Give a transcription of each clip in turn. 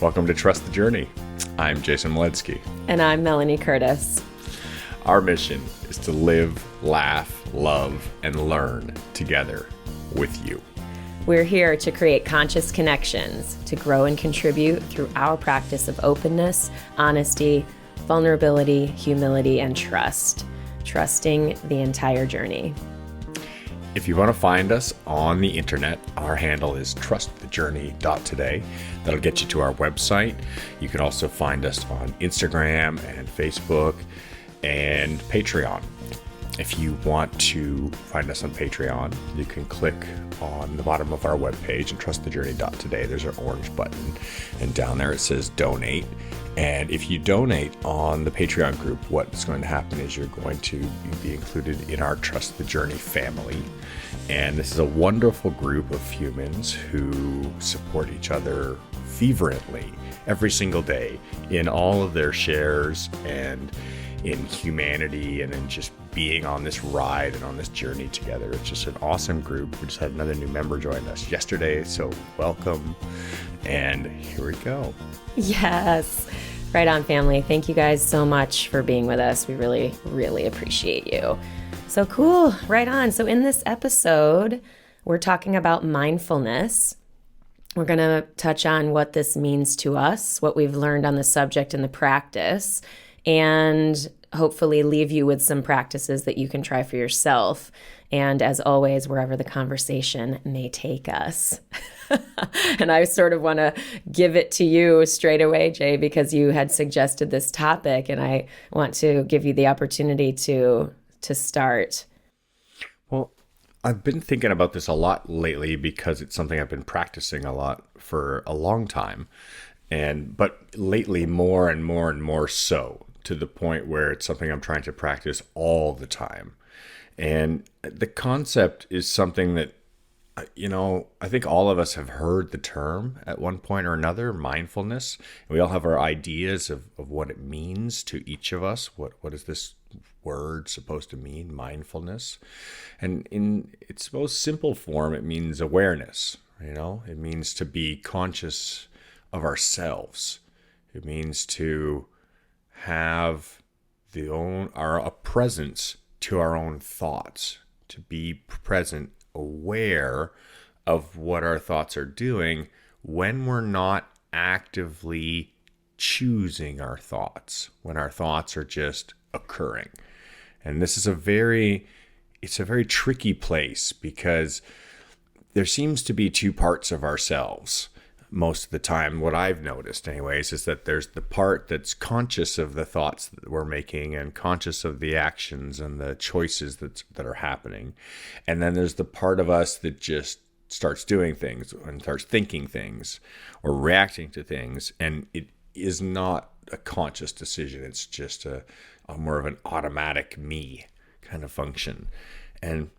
Welcome to Trust the Journey. I'm Jason Mletsky. And I'm Melanie Curtis. Our mission is to live, laugh, love, and learn together with you. We're here to create conscious connections, to grow and contribute through our practice of openness, honesty, vulnerability, humility, and trust. Trusting the entire journey. If you want to find us on the internet, our handle is trustthejourney.today. That'll get you to our website. You can also find us on Instagram and Facebook and Patreon. If you want to find us on Patreon, you can click on the bottom of our webpage and trustthejourney.today. There's an orange button, and down there it says donate. And if you donate on the Patreon group, what's going to happen is you're going to be included in our Trust the Journey family. And this is a wonderful group of humans who support each other fervently every single day in all of their shares and in humanity and in just being on this ride and on this journey together. It's just an awesome group. We just had another new member join us yesterday, so welcome. And here we go. Yes. Right on, family. Thank you guys so much for being with us. We really, really appreciate you. So cool. Right on. So in this episode, we're talking about mindfulness. We're going to touch on what this means to us, what we've learned on the subject and the practice, and hopefully leave you with some practices that you can try for yourself. And as always, wherever the conversation may take us. And I sort of want to give it to you straight away, Jay, because you had suggested this topic, and I want to give you the opportunity to start. Well, I've been thinking about this a lot lately because it's something I've been practicing a lot for a long time. But lately more and more and more so, to the point where it's something I'm trying to practice all the time. And the concept is something that, I think all of us have heard the term at one point or another, mindfulness. We all have our ideas of what it means to each of us. What is this word supposed to mean, mindfulness? And in its most simple form, it means awareness. It means to be conscious of ourselves. It means to have a presence to our own thoughts, to be present, aware of what our thoughts are doing when we're not actively choosing our thoughts, when our thoughts are just occurring. And this is a very tricky place, because there seems to be two parts of ourselves. Most of the time, what I've noticed anyways, is that there's the part that's conscious of the thoughts that we're making and conscious of the actions and the choices that are happening. And then there's the part of us that just starts doing things and starts thinking things or reacting to things. And it is not a conscious decision. It's just a more of an automatic me kind of function. And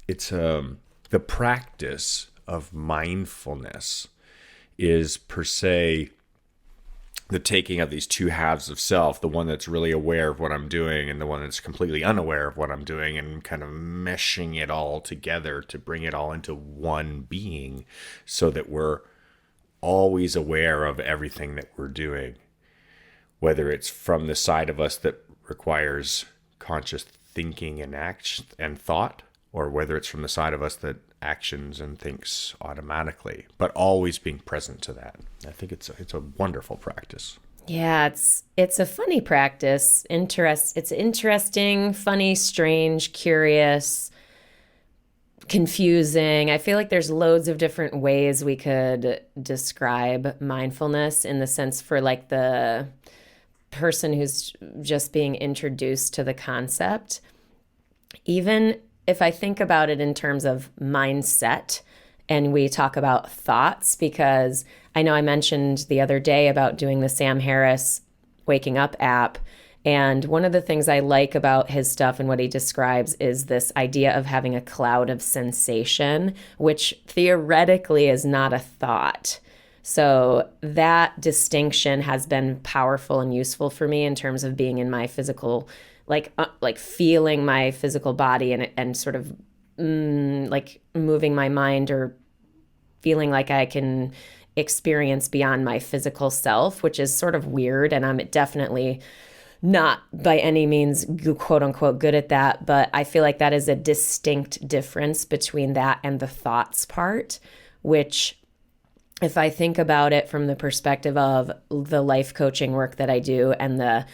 it's the practice of mindfulness is per se the taking of these two halves of self, the one that's really aware of what I'm doing and the one that's completely unaware of what I'm doing, and kind of meshing it all together to bring it all into one being so that we're always aware of everything that we're doing, whether it's from the side of us that requires conscious thinking and action and thought, or whether it's from the side of us that actions and thinks automatically, but always being present to that. I think it's a wonderful practice. Yeah, it's a funny practice. It's interesting, funny, strange, curious, confusing. I feel like there's loads of different ways we could describe mindfulness, in the sense for like the person who's just being introduced to the concept. Even if I think about it in terms of mindset, and we talk about thoughts, because I know I mentioned the other day about doing the Sam Harris Waking Up app. And one of the things I like about his stuff and what he describes is this idea of having a cloud of sensation, which theoretically is not a thought. So that distinction has been powerful and useful for me in terms of being in my physical, like feeling my physical body and sort of like moving my mind, or feeling like I can experience beyond my physical self, which is sort of weird. And I'm definitely not by any means quote unquote good at that, but I feel like that is a distinct difference between that and the thoughts part, which, if I think about it from the perspective of the life coaching work that I do and the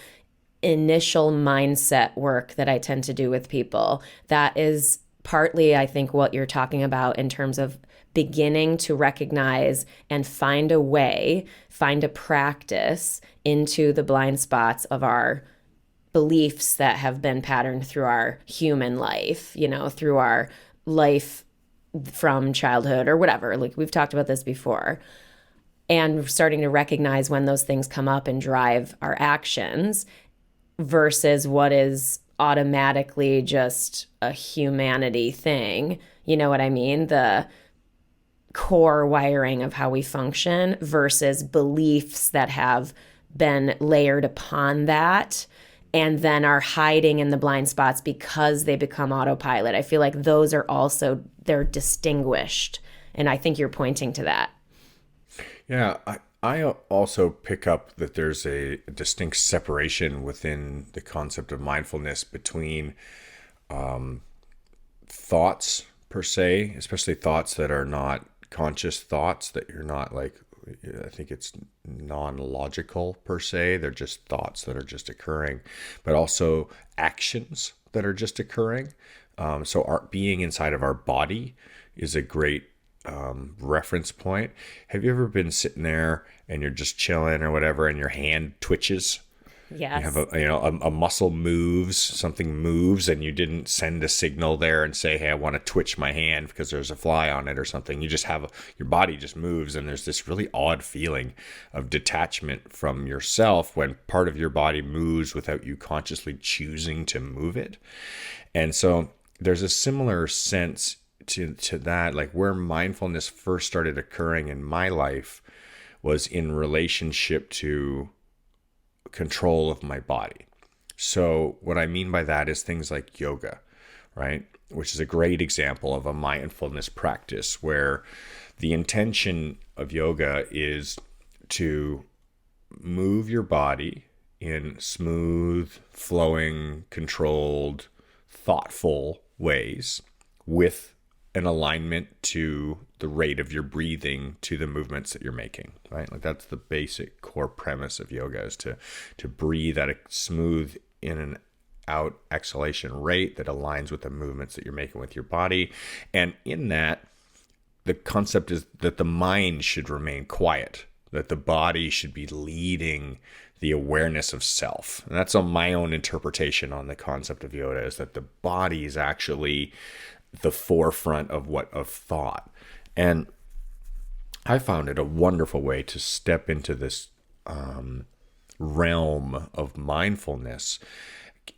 initial mindset work that I tend to do with people, that is partly, I think, what you're talking about in terms of beginning to recognize and find a way, find a practice into the blind spots of our beliefs that have been patterned through our human life, through our life from childhood or whatever. Like we've talked about this before. And starting to recognize when those things come up and drive our actions versus what is automatically just a humanity thing. You know what I mean? The core wiring of how we function versus beliefs that have been layered upon that and then are hiding in the blind spots because they become autopilot. I feel like those are also, they're distinguished. And I think you're pointing to that. Yeah, I also pick up that there's a distinct separation within the concept of mindfulness between thoughts per se, especially thoughts that are not conscious thoughts, that you're not like, I think it's non-logical per se. They're just thoughts that are just occurring, but also actions that are just occurring. So our being inside of our body is a great reference point. Have you ever been sitting there and you're just chilling or whatever, and your hand twitches? You have Yes. a muscle moves, something moves, and you didn't send a signal there and say, "Hey, I want to twitch my hand because there's a fly on it or something." You just have your body just moves, and there's this really odd feeling of detachment from yourself when part of your body moves without you consciously choosing to move it. And so there's a similar sense to that, like where mindfulness first started occurring in my life was in relationship to control of my body. So what I mean by that is things like yoga, right? Which is a great example of a mindfulness practice where the intention of yoga is to move your body in smooth, flowing, controlled, thoughtful ways with an alignment to the rate of your breathing to the movements that you're making, right? Like that's the basic core premise of yoga, is to breathe at a smooth in and out exhalation rate that aligns with the movements that you're making with your body. And in that, the concept is that the mind should remain quiet, that the body should be leading the awareness of self. And that's on my own interpretation on the concept of yoga, is that the body is actually the forefront of thought. And I found it a wonderful way to step into this realm of mindfulness,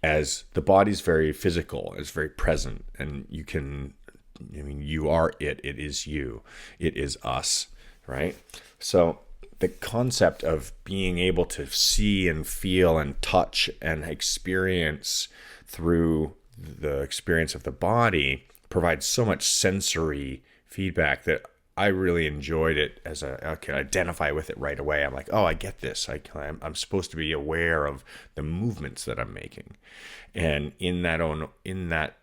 as the body's very physical, it's very present, and you are it is you, it is us, right? So the concept of being able to see and feel and touch and experience through the experience of the body provides so much sensory feedback that I really enjoyed it. I can identify with it right away. I'm like, oh, I get this. I'm supposed to be aware of the movements that I'm making, and in that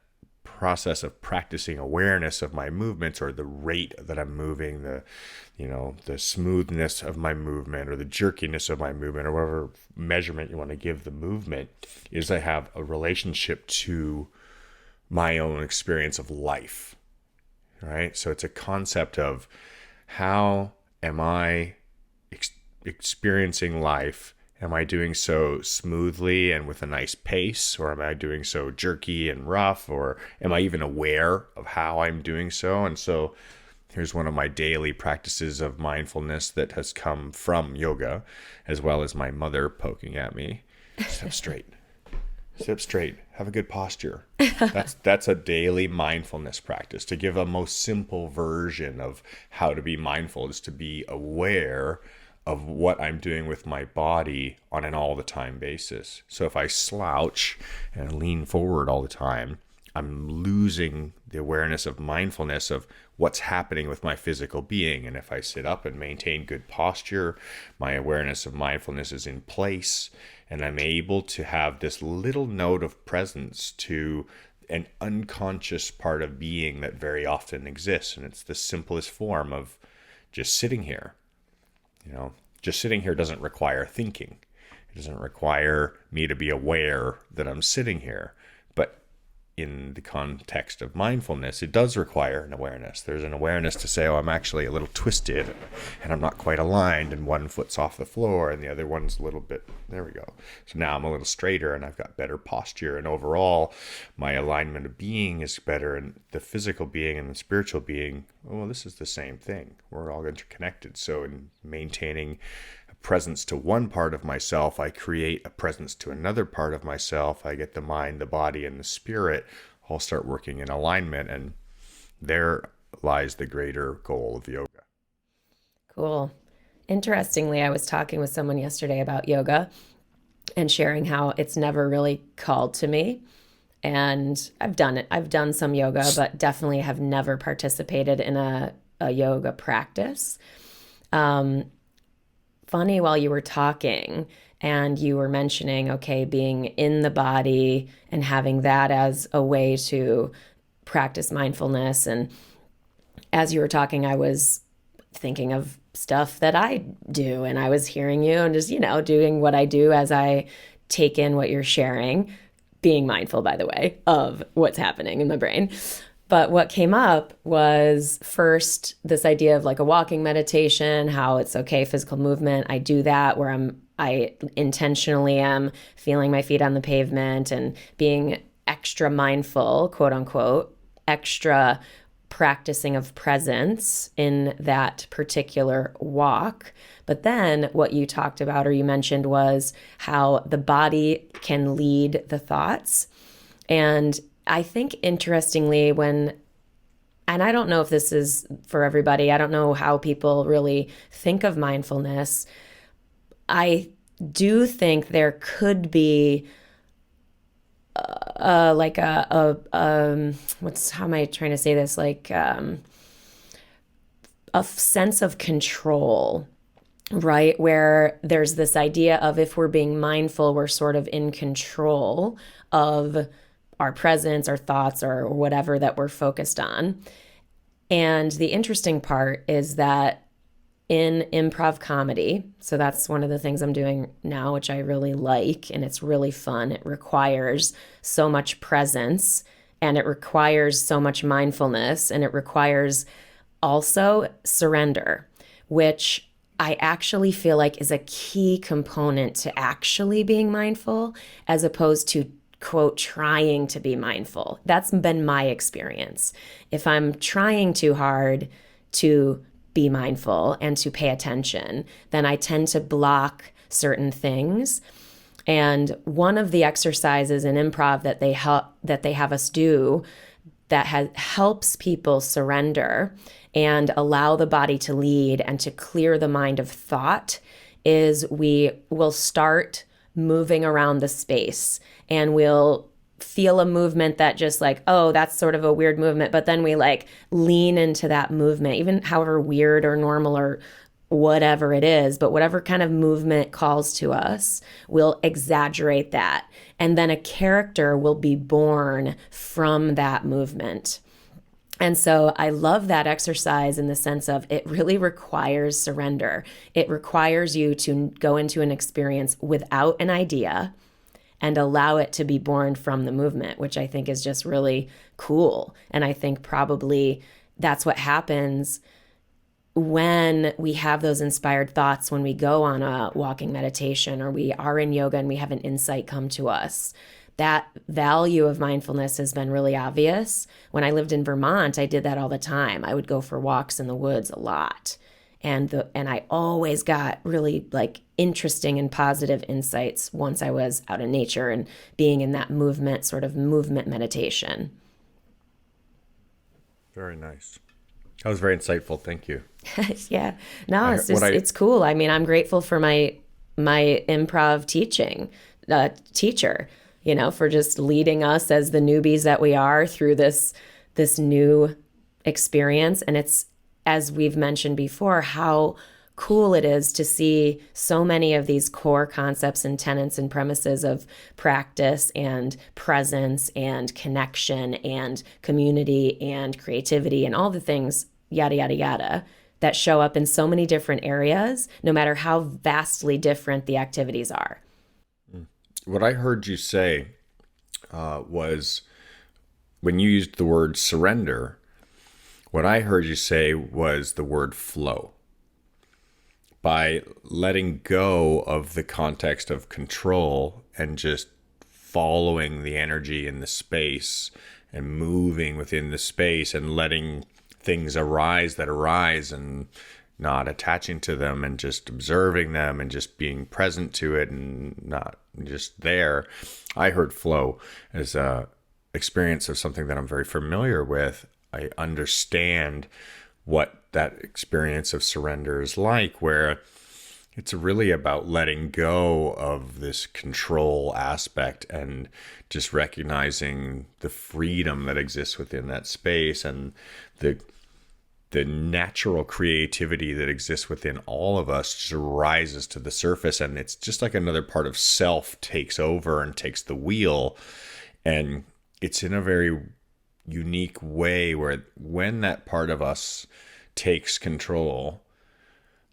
process of practicing awareness of my movements, or the rate that I'm moving, the smoothness of my movement, or the jerkiness of my movement, or whatever measurement you want to give the movement, is I have a relationship to my own experience of life, right? So it's a concept of how am I experiencing life? Am I doing so smoothly and with a nice pace, or am I doing so jerky and rough, or am I even aware of how I'm doing so? And so here's one of my daily practices of mindfulness that has come from yoga, as well as my mother poking at me. Step straight. Sit straight. Have a good posture. That's a daily mindfulness practice. To give a most simple version of how to be mindful is to be aware of what I'm doing with my body on an all the time basis. So if I slouch and lean forward all the time, I'm losing the awareness of mindfulness of what's happening with my physical being. And if I sit up and maintain good posture, my awareness of mindfulness is in place, and I'm able to have this little note of presence to an unconscious part of being that very often exists. And it's the simplest form of just sitting here. Just sitting here doesn't require thinking. It doesn't require me to be aware that I'm sitting here. But in the context of mindfulness, it does require an awareness. There's an awareness to say, oh, I'm actually a little twisted and I'm not quite aligned, and one foot's off the floor and the other one's a little bit, there we go. So now I'm a little straighter and I've got better posture, and overall my alignment of being is better, and the physical being and the spiritual being, well, this is the same thing. We're all interconnected. So in maintaining presence to one part of myself, I create a presence to another part of myself. I get the mind, the body, and the spirit all start working in alignment, and there lies the greater goal of yoga. Cool. Interestingly, I was talking with someone yesterday about yoga and sharing how it's never really called to me. And I've done it. I've done some yoga, but definitely have never participated in a yoga practice. Funny, while you were talking and you were mentioning, okay, being in the body and having that as a way to practice mindfulness. And as you were talking, I was thinking of stuff that I do, and I was hearing you and just, doing what I do as I take in what you're sharing, being mindful, by the way, of what's happening in the brain. But what came up was first this idea of like a walking meditation, how it's okay, physical movement. I do that where I intentionally am feeling my feet on the pavement and being extra mindful, quote unquote, extra practicing of presence in that particular walk. But then what you talked about, or you mentioned, was how the body can lead the thoughts. And I think interestingly, and I don't know if this is for everybody, I don't know how people really think of mindfulness. I do think there could be like how am I trying to say this? Like a sense of control, right? Where there's this idea of if we're being mindful, we're sort of in control of our presence, our thoughts, or whatever that we're focused on. And the interesting part is that in improv comedy, so that's one of the things I'm doing now, which I really like, and it's really fun. It requires so much presence, and it requires so much mindfulness, and it requires also surrender, which I actually feel like is a key component to actually being mindful, as opposed to quote, trying to be mindful. That's been my experience. If I'm trying too hard to be mindful and to pay attention, then I tend to block certain things. And one of the exercises in improv that they have us do that helps people surrender and allow the body to lead and to clear the mind of thought is we will start moving around the space, and we'll feel a movement that just like, oh, that's sort of a weird movement. But then we like lean into that movement, even however weird or normal or whatever it is, but whatever kind of movement calls to us, we'll exaggerate that. And then a character will be born from that movement. And so I love that exercise in the sense of it really requires surrender. It requires you to go into an experience without an idea and allow it to be born from the movement, which I think is just really cool. And I think probably that's what happens when we have those inspired thoughts, when we go on a walking meditation or we are in yoga and we have an insight come to us. That value of mindfulness has been really obvious. When I lived in Vermont, I did that all the time. I would go for walks in the woods a lot. And I always got really like interesting and positive insights once I was out in nature and being in that sort of movement meditation. Very nice. That was very insightful. Thank you. Yeah. No, it's cool. I mean, I'm grateful for my improv teacher, for just leading us as the newbies that we are through this new experience. And it's, as we've mentioned before, how cool it is to see so many of these core concepts and tenets and premises of practice and presence and connection and community and creativity and all the things, yada, yada, yada, that show up in so many different areas, no matter how vastly different the activities are. What I heard you say was when you used the word surrender, what I heard you say was the word flow. By letting go of the context of control and just following the energy in the space and moving within the space and letting things arise that arise and not attaching to them and just observing them and just being present to it and not just there. I heard flow as a experience of something that I'm very familiar with. I understand what that experience of surrender is like, where it's really about letting go of this control aspect and just recognizing the freedom that exists within that space and the natural creativity that exists within all of us just rises to the surface. And it's just like another part of self takes over and takes the wheel. And it's in a very unique way where when that part of us takes control,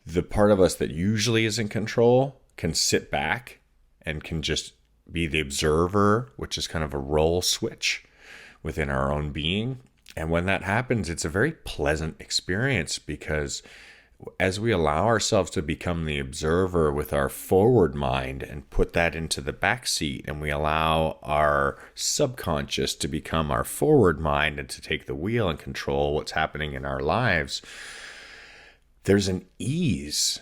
the part of us that usually is in control can sit back and can just be the observer, which is kind of a role switch within our own being. And when that happens, it's a very pleasant experience, because as we allow ourselves to become the observer with our forward mind and put that into the back seat, and we allow our subconscious to become our forward mind and to take the wheel and control what's happening in our lives, there's an ease.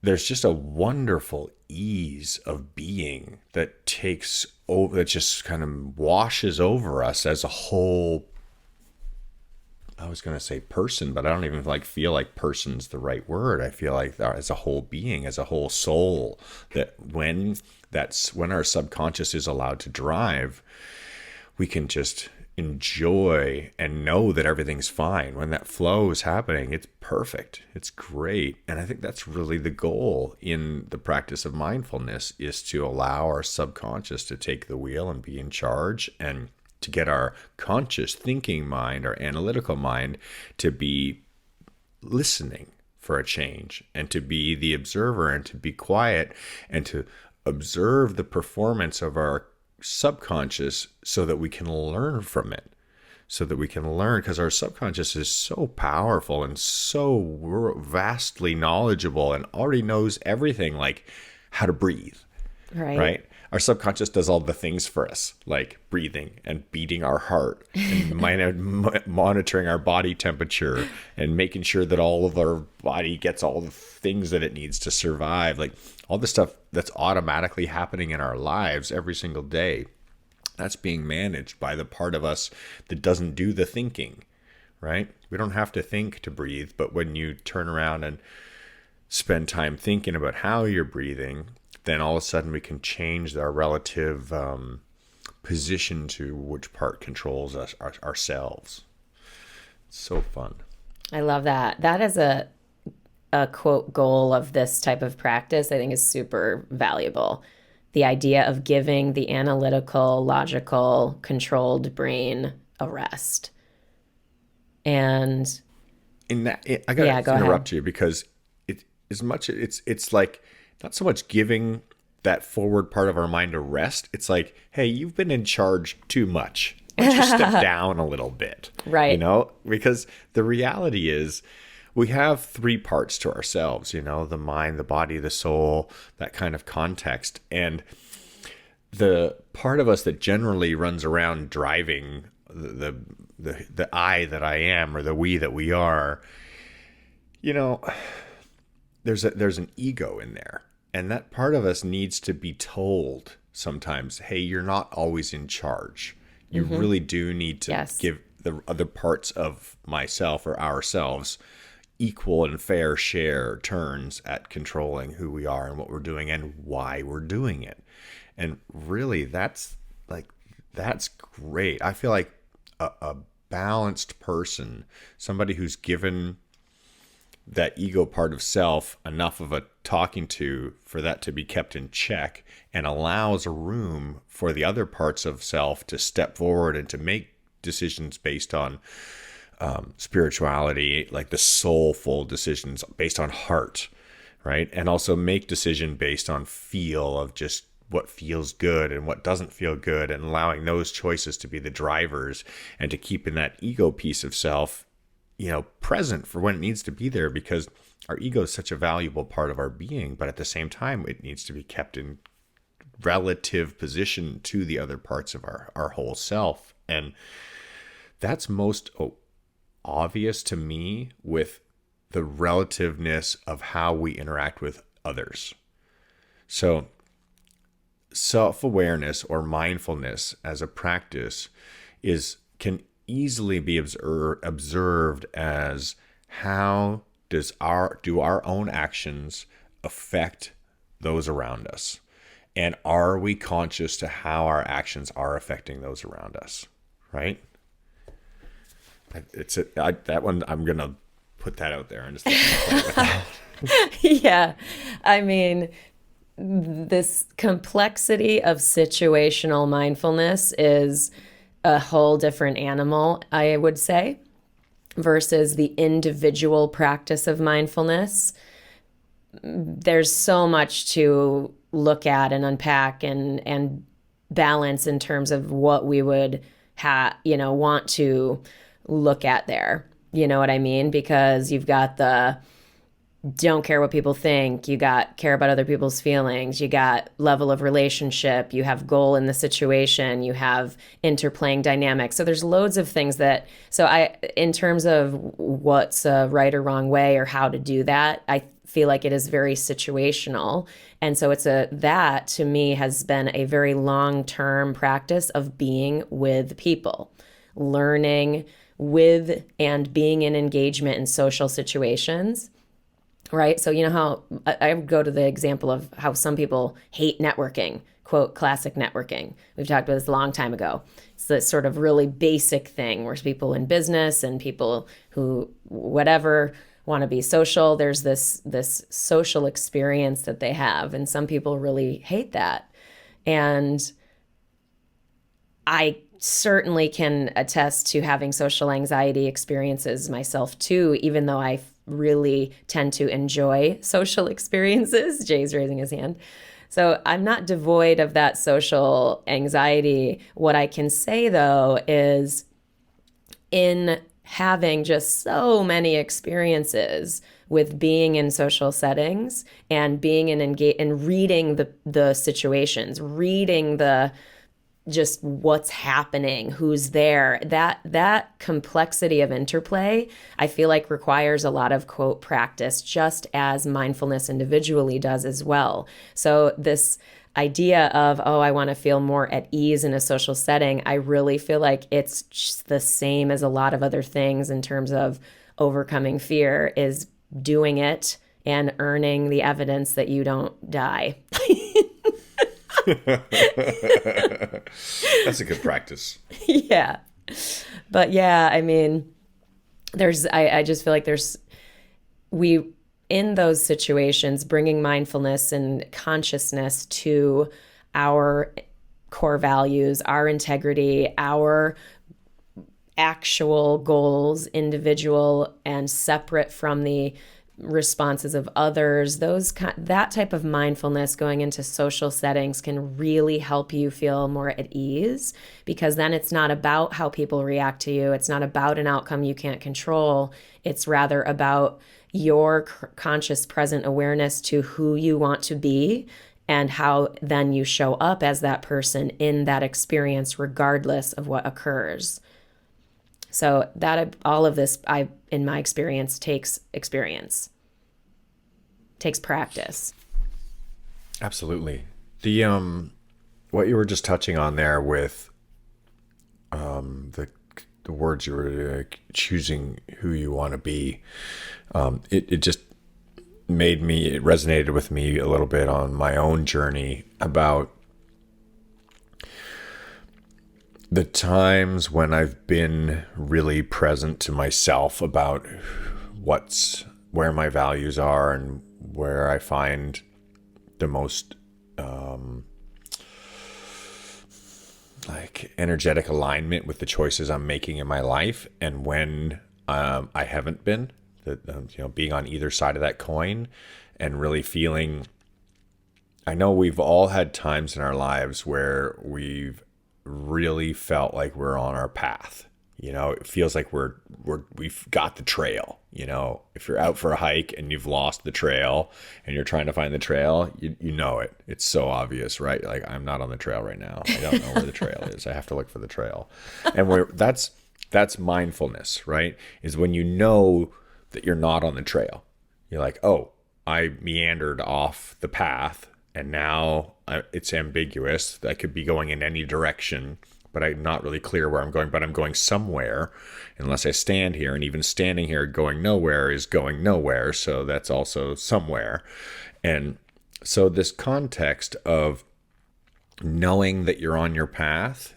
There's just a wonderful ease of being that takes over, that just kind of washes over us as a whole. I was going to say person, but I don't even feel like person's the right word. I feel like as a whole being, as a whole soul, that when our subconscious is allowed to drive, we can just enjoy and know that everything's fine. When that flow is happening, it's perfect. It's great. And I think that's really the goal in the practice of mindfulness, is to allow our subconscious to take the wheel and be in charge, and to get our conscious thinking mind, our analytical mind, to be listening for a change and to be the observer and to be quiet and to observe the performance of our subconscious so that we can learn from it. So that we can learn, because our subconscious is so powerful and so vastly knowledgeable and already knows everything, like how to breathe, right? Our subconscious does all the things for us, like breathing and beating our heart and monitoring our body temperature and making sure that all of our body gets all the things that it needs to survive. Like all the stuff that's automatically happening in our lives every single day, that's being managed by the part of us that doesn't do the thinking, right? We don't have to think to breathe, but when you turn around and spend time thinking about how you're breathing, then all of a sudden we can change our relative position to which part controls us ourselves. It's so fun. I love that. That is a quote goal of this type of practice, I think, is super valuable. The idea of giving the analytical, logical, controlled brain a rest. And in that, I gotta interrupt you, because it's like not so much giving that forward part of our mind a rest. It's like, hey, you've been in charge too much. Why don't you step down a little bit? Right. Because the reality is we have three parts to ourselves, the mind, the body, the soul, that kind of context. And the part of us that generally runs around driving the I that I am, or the we that we are, there's an ego in there. And that part of us needs to be told sometimes, hey, you're not always in charge. You really do need to give the other parts of myself or ourselves equal and fair share turns at controlling who we are and what we're doing and why we're doing it. And really, that's great. I feel like a balanced person, somebody who's given that ego part of self enough of a talking to for that to be kept in check, and allows a room for the other parts of self to step forward and to make decisions based on spirituality, like the soulful decisions based on heart, right? And also make decision based on feel of just what feels good and what doesn't feel good, and allowing those choices to be the drivers, and to keep in that ego piece of self, present for when it needs to be there, because our ego is such a valuable part of our being, but at the same time, it needs to be kept in relative position to the other parts of our whole self. And that's most obvious to me with the relativeness of how we interact with others. So self-awareness or mindfulness as a practice can easily be observed as how do our own actions affect those around us, and are we conscious to how our actions are affecting those around us, right? That one, I'm gonna put that out there and just play with that. Yeah. I mean, this complexity of situational mindfulness is a whole different animal, I would say, versus the individual practice of mindfulness. There's so much to look at and unpack and balance in terms of what we would want to look at there. You know what I mean? Because you've got the don't care what people think, you got care about other people's feelings, you got level of relationship, you have goal in the situation, you have interplaying dynamics. So there's loads of things in terms of what's a right or wrong way or how to do that, I feel like it is very situational. And so that to me has been a very long-term practice of being with people, learning with and being in engagement in social situations. Right. So, how I would go to the example of how some people hate networking, quote, classic networking. We've talked about this a long time ago. It's this sort of really basic thing where people in business and people who, whatever, want to be social. There's this social experience that they have. And some people really hate that. And I certainly can attest to having social anxiety experiences myself too, even though I really tend to enjoy social experiences. Jay's raising his hand. So I'm not devoid of that social anxiety. What I can say though is, in having just so many experiences with being in social settings and being and reading the situations, reading just what's happening, who's there, that complexity of interplay, I feel like requires a lot of, quote, practice, just as mindfulness individually does as well. So this idea of, I want to feel more at ease in a social setting, I really feel like it's just the same as a lot of other things in terms of overcoming fear, is doing it and earning the evidence that you don't die. That's a good practice. Yeah. But yeah, I mean, I just feel like in those situations, bringing mindfulness and consciousness to our core values, our integrity, our actual goals, individual and separate from the responses of others, that type of mindfulness going into social settings can really help you feel more at ease, because then it's not about how people react to you. It's not about an outcome you can't control. It's rather about your conscious present awareness to who you want to be and how then you show up as that person in that experience, regardless of what occurs. So that all of this, in my experience, takes practice. Absolutely. The what you were just touching on there with the words you were choosing who you want to be, it just it resonated with me a little bit on my own journey about The times when I've been really present to myself about where my values are and where I find the most like energetic alignment with the choices I'm making in my life, and when I haven't been, being on either side of that coin, and really feeling. I know we've all had times in our lives where we've really felt like we're on our path. It feels like we've got the trail. If you're out for a hike and you've lost the trail and you're trying to find the trail, you know it. It's so obvious, right? Like, I'm not on the trail right now. I don't know where the trail is. I have to look for the trail. And that's mindfulness, right? Is when you know that you're not on the trail. You're like, oh, I meandered off the path and now it's ambiguous. I could be going in any direction, but I'm not really clear where I'm going, but I'm going somewhere unless I stand here. And even standing here going nowhere is going nowhere. So that's also somewhere. And so this context of knowing that you're on your path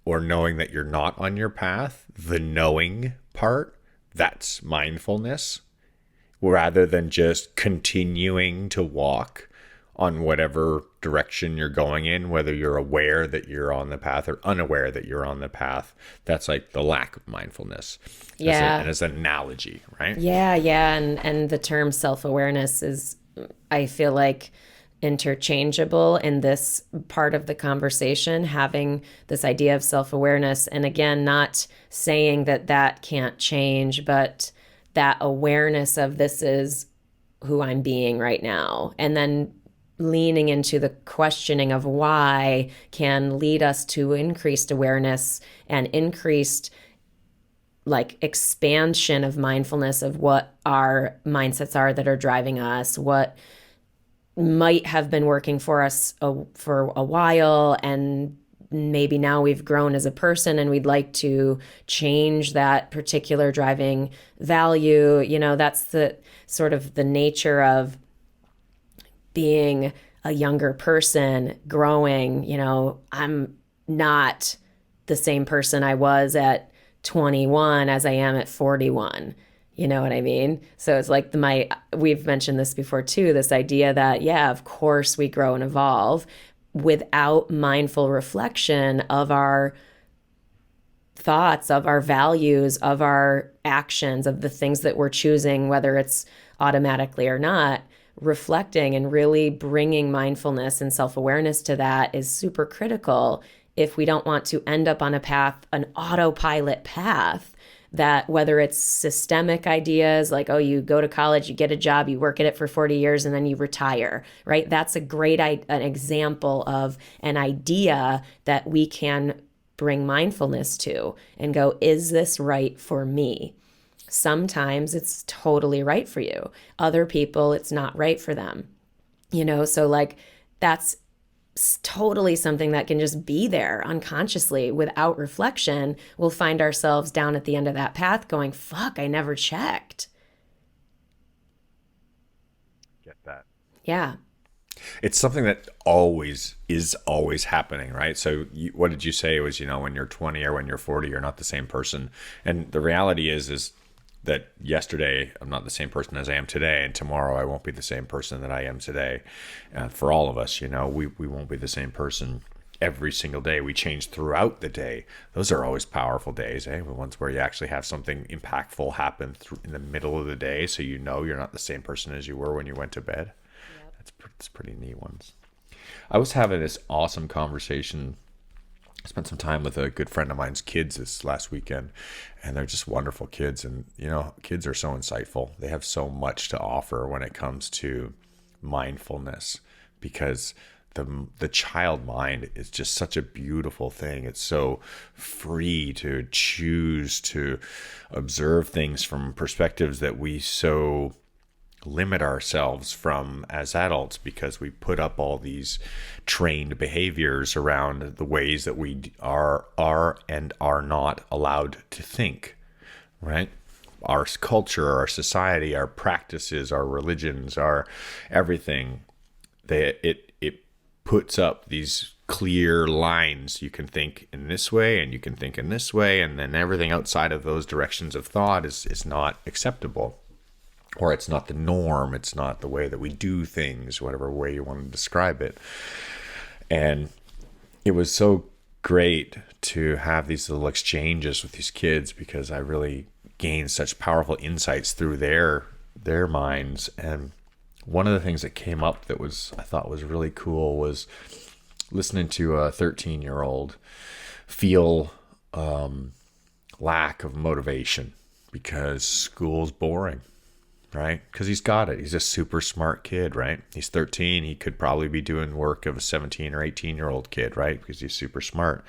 or knowing that you're not on your path, the knowing part, that's mindfulness, rather than just continuing to walk on whatever direction you're going in, whether you're aware that you're on the path or unaware that you're on the path. That's like the lack of mindfulness. Yeah. As an analogy, right? Yeah. And the term self-awareness is, I feel like, interchangeable in this part of the conversation, having this idea of self-awareness. And again, not saying that that can't change, but that awareness of this is who I'm being right now. And then leaning into the questioning of why can lead us to increased awareness and increased like expansion of mindfulness of what our mindsets are that are driving us, what might have been working for us for a while, and maybe now we've grown as a person and we'd like to change that particular driving value. That's the sort of the nature of being a younger person growing. I'm not the same person I was at 21 as I am at 41. You know what I mean? So it's like we've mentioned this before too, this idea that, yeah, of course we grow and evolve without mindful reflection of our thoughts, of our values, of our actions, of the things that we're choosing, whether it's automatically or not. Reflecting and really bringing mindfulness and self-awareness to that is super critical if we don't want to end up on a path, an autopilot path, that whether it's systemic ideas like, oh, you go to college, you get a job, you work at it for 40 years, and then you retire, right? That's a great an example of an idea that we can bring mindfulness to and go, is this right for me? Sometimes it's totally right for you. Other people, it's not right for them. So like that's totally something that can just be there unconsciously without reflection. We'll find ourselves down at the end of that path going, fuck, I never checked. Get that. Yeah. It's something that always happening, right? So what did you say? It was, when you're 20 or when you're 40, you're not the same person. And the reality is that yesterday I'm not the same person as I am today, and tomorrow I won't be the same person that I am today. For all of us, we won't be the same person every single day. We change throughout the day. Those are always powerful days, eh? The ones where you actually have something impactful happen in the middle of the day, so you're not the same person as you were when you went to bed. Yep. That's pretty neat ones. I was having this awesome conversation. I spent some time with a good friend of mine's kids this last weekend, and they're just wonderful kids. And, kids are so insightful. They have so much to offer when it comes to mindfulness, because the child mind is just such a beautiful thing. It's so free to choose to observe things from perspectives that we so limit ourselves from as adults, because we put up all these trained behaviors around the ways that we are and are not allowed to think, right? Our culture, our society, our practices, our religions, our everything, it puts up these clear lines. You can think in this way and you can think in this way, and then everything outside of those directions of thought is not acceptable, or it's not the norm. It's not the way that we do things, whatever way you want to describe it. And it was so great to have these little exchanges with these kids, because I really gained such powerful insights through their minds. And one of the things that came up that I thought was really cool was listening to a 13-year-old feel lack of motivation because school's boring, right? Because he's got it. He's a super smart kid, right? He's 13. He could probably be doing work of a 17 or 18-year-old kid, right? Because he's super smart.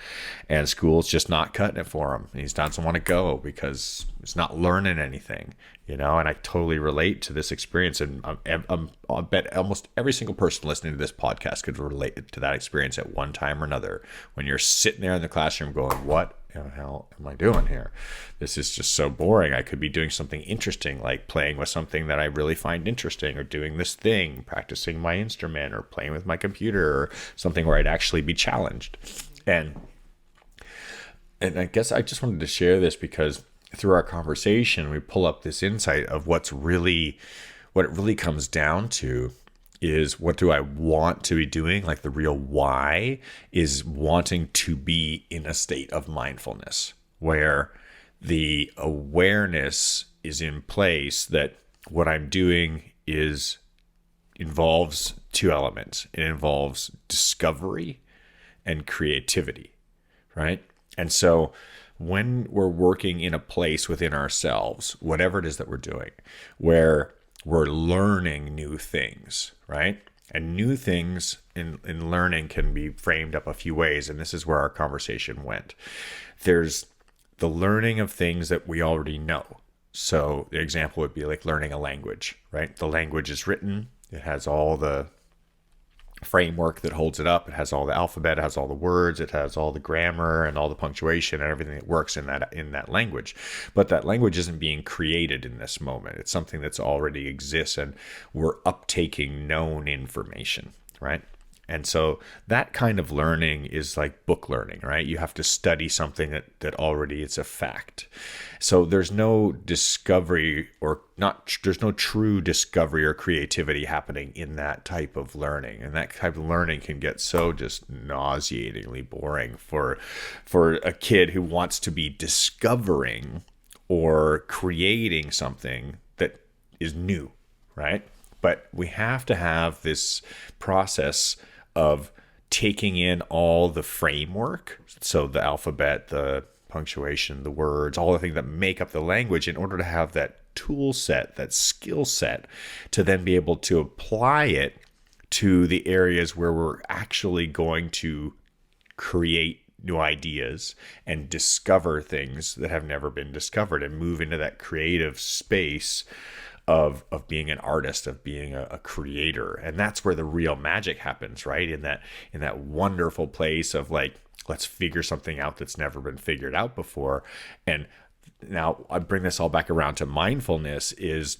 And school's just not cutting it for him. He doesn't want to go because he's not learning anything, And I totally relate to this experience. And I bet almost every single person listening to this podcast could relate to that experience at one time or another, when you're sitting there in the classroom going, what the hell am I doing here? This is just so boring. I could be doing something interesting, like playing with something that I really find interesting, or doing this thing, practicing my instrument, or playing with my computer, or something where I'd actually be challenged. And I guess I just wanted to share this because through our conversation, we pull up this insight of what it really comes down to is, what do I want to be doing? Like, the real why is wanting to be in a state of mindfulness where the awareness is in place that what I'm doing involves two elements. It involves discovery and creativity, right? And so when we're working in a place within ourselves, whatever it is that we're doing, where we're learning new things, right? And new things in learning can be framed up a few ways. And this is where our conversation went. There's the learning of things that we already know. So the example would be like learning a language, right? The language is written. It has all the framework that holds it up. It has all the alphabet, it has all the words, it has all the grammar and all the punctuation and everything that works in that language. But that language isn't being created in this moment. It's something that's already exists, and we're uptaking known information, right? And so that kind of learning is like book learning, right? You have to study something that already is a fact. So there's no discovery there's no true discovery or creativity happening in that type of learning. And that type of learning can get so just nauseatingly boring for a kid who wants to be discovering or creating something that is new, right? But we have to have this process of taking in all the framework, so the alphabet, the punctuation, the words, all the things that make up the language, in order to have that tool set, that skill set, to then be able to apply it to the areas where we're actually going to create new ideas and discover things that have never been discovered, and move into that creative space of being an artist, of being a creator. And that's where the real magic happens, right? In that wonderful place of like, let's figure something out that's never been figured out before. And now I bring this all back around to mindfulness, is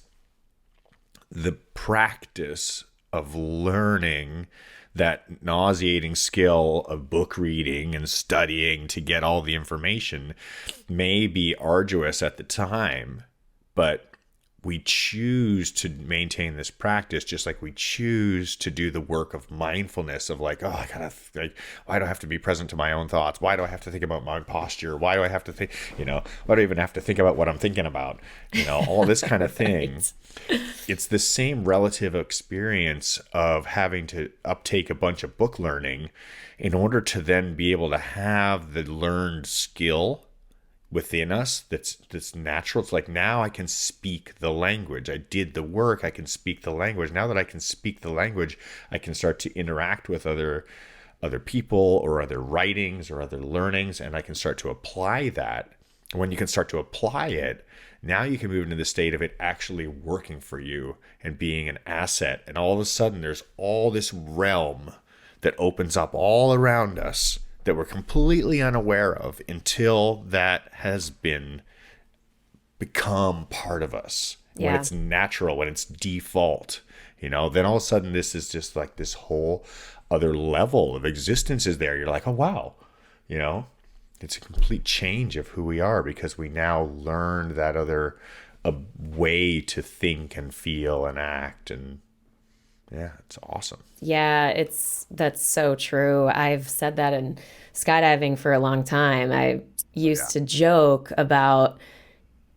the practice of learning that nauseating skill of book reading and studying to get all the information may be arduous at the time, but we choose to maintain this practice, just like we choose to do the work of mindfulness of like, why do I have to be present to my own thoughts? Why do I have to think about my posture? Why do I have to think, why do I even have to think about what I'm thinking about? All this kind of thing. Right. It's the same relative experience of having to uptake a bunch of book learning in order to then be able to have the learned skill within us that's natural. It's like, now I can speak the language. I did the work, I can speak the language. Now that I can speak the language, I can start to interact with other people or other writings or other learnings, and I can start to apply that. When you can start to apply it, now you can move into the state of it actually working for you and being an asset. And all of a sudden there's all this realm that opens up all around us that we're completely unaware of until that has become part of us. when Yeah. it's natural, when it's default, then all of a sudden this is just like this whole other level of existence is there. You're like, oh, wow, you know, it's a complete change of who we are because we now learned that other a way to think and feel and act. And yeah, it's awesome. Yeah, that's so true. I've said that in skydiving for a long time. I used Yeah. to joke about,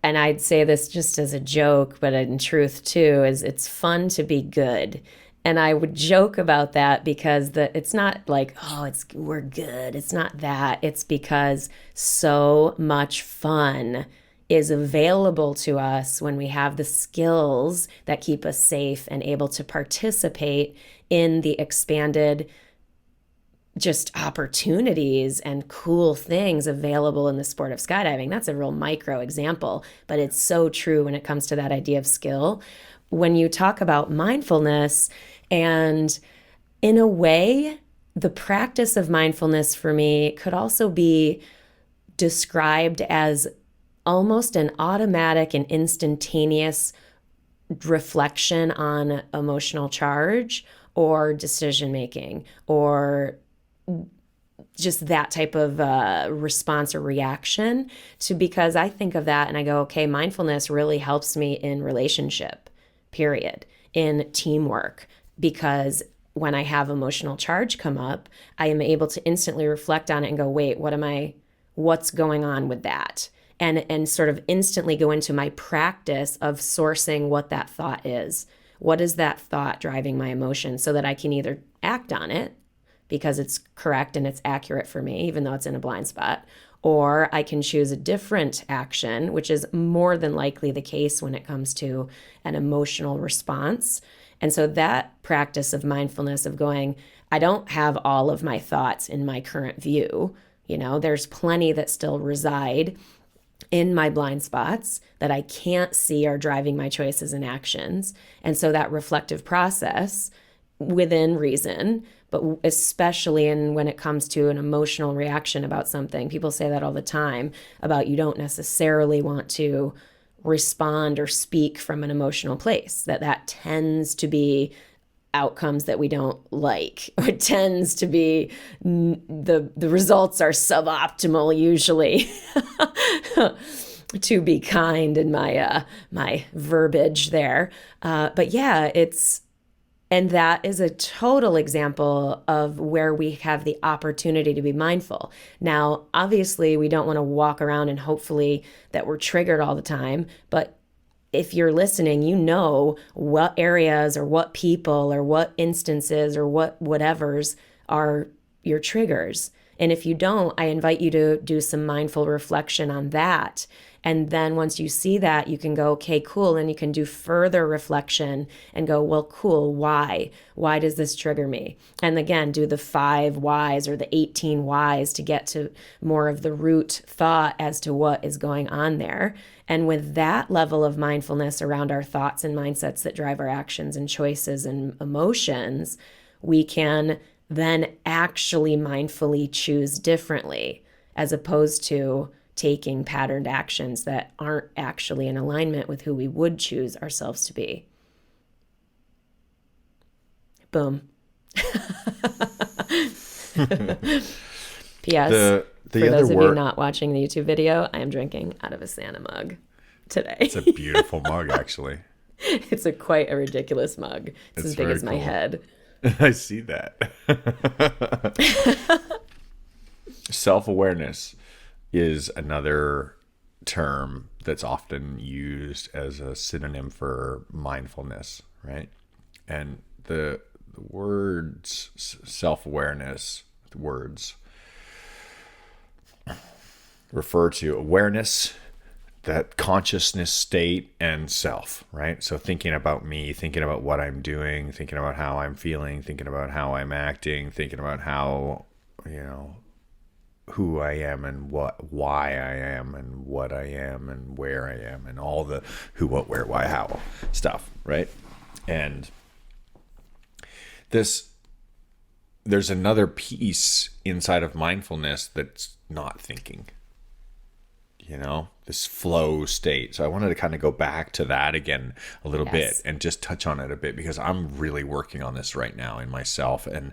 and I'd say this just as a joke, but in truth too, is it's fun to be good. And I would joke about that because it's not like, oh, it's we're good. It's not that. It's because so much fun is available to us when we have the skills that keep us safe and able to participate in the expanded just opportunities and cool things available in the sport of skydiving. That's a real micro example, but it's so true when it comes to that idea of skill. When you talk about mindfulness, and in a way, the practice of mindfulness for me could also be described as almost an automatic and instantaneous reflection on emotional charge or decision making or just that type of response or reaction to, because I think of that and I go, okay, mindfulness really helps me in relationship, period, in teamwork, because when I have emotional charge come up, I am able to instantly reflect on it and go, wait, what's going on with that? And sort of instantly go into my practice of sourcing what that thought is. What is that thought driving my emotion so that I can either act on it because it's correct and it's accurate for me, even though it's in a blind spot, or I can choose a different action, which is more than likely the case when it comes to an emotional response. And so that practice of mindfulness of going, I don't have all of my thoughts in my current view. There's plenty that still reside in my blind spots that I can't see are driving my choices and actions. And so that reflective process within reason, but especially when it comes to an emotional reaction about something, people say that all the time about you don't necessarily want to respond or speak from an emotional place, that tends to be outcomes that we don't like. It tends to be the results are suboptimal usually. To be kind in my verbiage there, but yeah, and that is a total example of where we have the opportunity to be mindful. Now, obviously, we don't want to walk around and hopefully that we're triggered all the time, but if you're listening, you know what areas or what people or what instances or whatevers are your triggers. And if you don't, I invite you to do some mindful reflection on that. And then once you see that, you can go, okay, cool. And you can do further reflection and go, well, cool. Why? Why does this trigger me? And again, do the 5 whys or the 18 whys to get to more of the root thought as to what is going on there. And with that level of mindfulness around our thoughts and mindsets that drive our actions and choices and emotions, we can then actually mindfully choose differently as opposed to taking patterned actions that aren't actually in alignment with who we would choose ourselves to be. Boom. P.S. The For other those of you word, not watching the YouTube video, I am drinking out of a Santa mug today. it's a beautiful mug, actually. It's quite a ridiculous mug. It's as big very as my cool. head. I see that. Self-awareness is another term that's often used as a synonym for mindfulness, right? And the words self-awareness, the words refer to awareness, that consciousness state, and self, right? So thinking about me, thinking about what I'm doing, thinking about how I'm feeling, thinking about how I'm acting, thinking about how, who I am and why I am and what I am and where I am and all the who, what, where, why, how stuff, right? And there's another piece inside of mindfulness that's not thinking. this flow state. So I wanted to kind of go back to that again a little bit Yes. and just touch on it a bit, because I'm really working on this right now in myself. And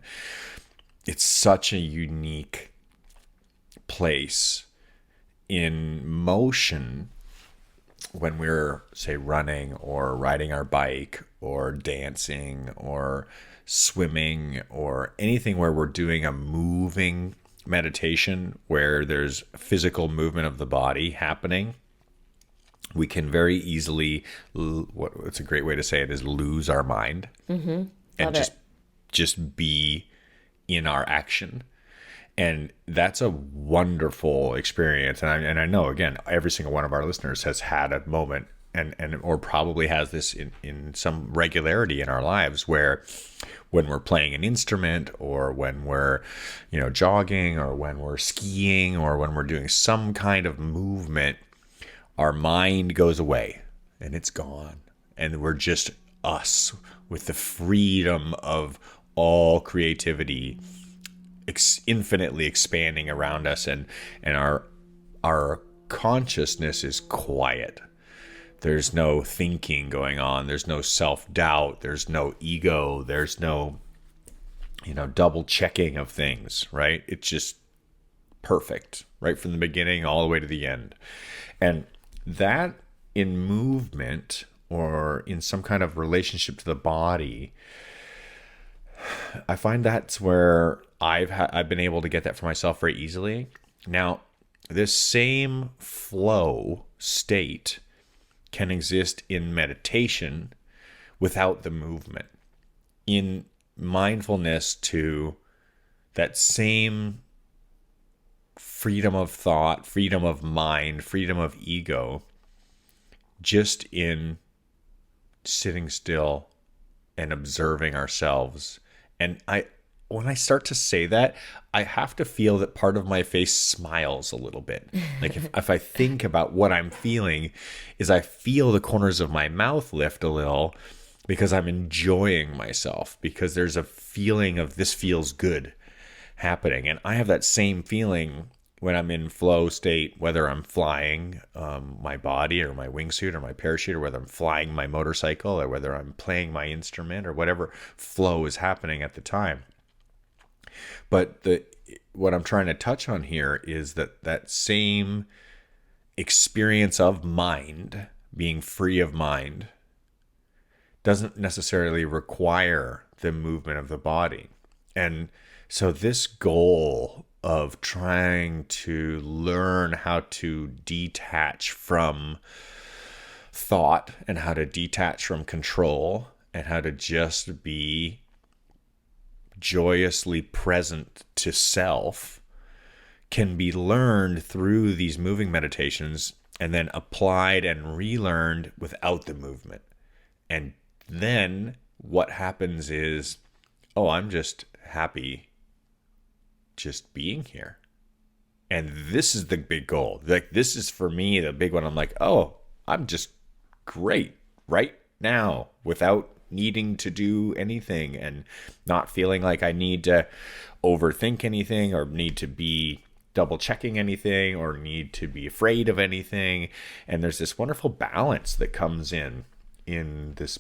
it's such a unique place in motion when we're, say, running or riding our bike or dancing or swimming or anything where we're doing a moving meditation where there's physical movement of the body happening. We can very easily, what's a great way to say it is, lose our mind and Love it. just be in our action. And that's a wonderful experience. And I know, again, every single one of our listeners has had a moment and or probably has this in some regularity in our lives, where when we're playing an instrument, or when we're, jogging, or when we're skiing, or when we're doing some kind of movement, our mind goes away and it's gone. And we're just us with the freedom of all creativity infinitely expanding around us, and our consciousness is quiet. There's no thinking going on. There's no self-doubt. There's no ego. There's no double checking of things, right? It's just perfect right from the beginning all the way to the end. And that, in movement or in some kind of relationship to the body, I find that's where I've been able to get that for myself very easily. Now, this same flow state can exist in meditation without the movement. In mindfulness, to that same freedom of thought, freedom of mind, freedom of ego, just in sitting still and observing ourselves. And when I start to say that, I have to feel that part of my face smiles a little bit. Like if I think about what I'm feeling, is I feel the corners of my mouth lift a little, because I'm enjoying myself, because there's a feeling of this feels good happening. And I have that same feeling when I'm in flow state, whether I'm flying my body or my wingsuit or my parachute, or whether I'm flying my motorcycle, or whether I'm playing my instrument, or whatever flow is happening at the time. But what I'm trying to touch on here is that same experience of mind, being free of mind, doesn't necessarily require the movement of the body. And so this goal of trying to learn how to detach from thought, and how to detach from control, and how to just be joyously present to self, can be learned through these moving meditations, and then applied and relearned without the movement. And then what happens is, oh, I'm just happy just being here. And this is the big goal. Like, this is for me the big one. I'm like, oh, I'm just great right now without needing to do anything, and not feeling like I need to overthink anything, or need to be double checking anything, or need to be afraid of anything. And there's this wonderful balance that comes in this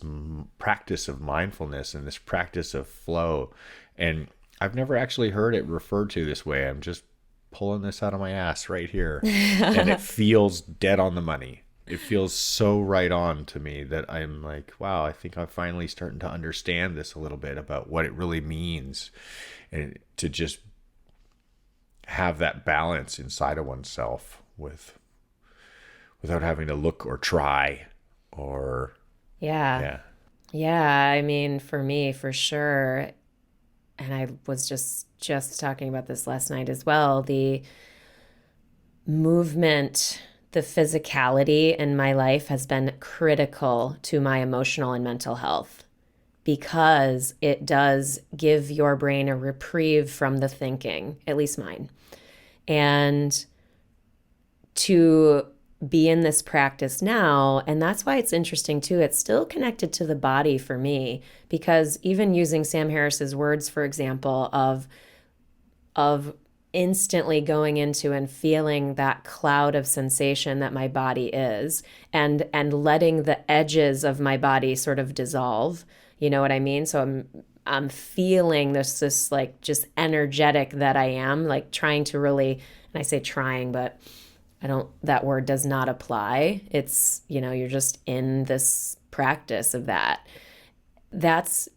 practice of mindfulness and this practice of flow. And I've never actually heard it referred to this way. I'm just pulling this out of my ass right here. And it feels dead on the money. It feels so right on to me that I'm like, wow, I think I'm finally starting to understand this a little bit, about what it really means, and to just have that balance inside of oneself without having to look or try or Yeah. yeah. Yeah, I mean, for me, for sure, and I was just talking about this last night as well, the movement, the physicality in my life has been critical to my emotional and mental health, because it does give your brain a reprieve from the thinking, at least mine. And to be in this practice now, and that's why it's interesting too, it's still connected to the body for me, because even using Sam Harris's words, for example, of instantly going into and feeling that cloud of sensation that my body is, and letting the edges of my body sort of dissolve. You know what I mean? So I'm feeling this like just energetic that I am, like trying to really, and I say trying, but I don't, that word does not apply. It's, you're just in this practice of that. That's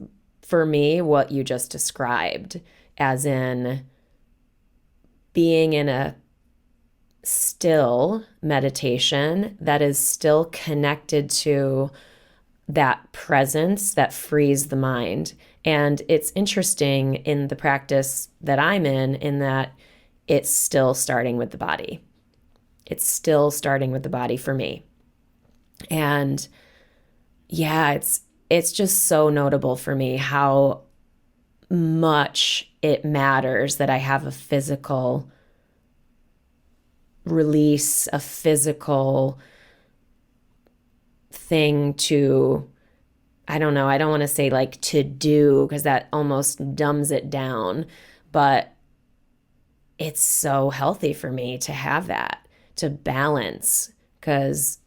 for me what you just described, as in being in a still meditation that is still connected to that presence that frees the mind. And it's interesting in the practice that I'm in that it's still starting with the body. It's still starting with the body for me. And yeah, it's just so notable for me how much it matters that I have a physical release, a physical thing to, I don't know, I don't want to say like to do, because that almost dumbs it down, but it's so healthy for me to have that, to balance, because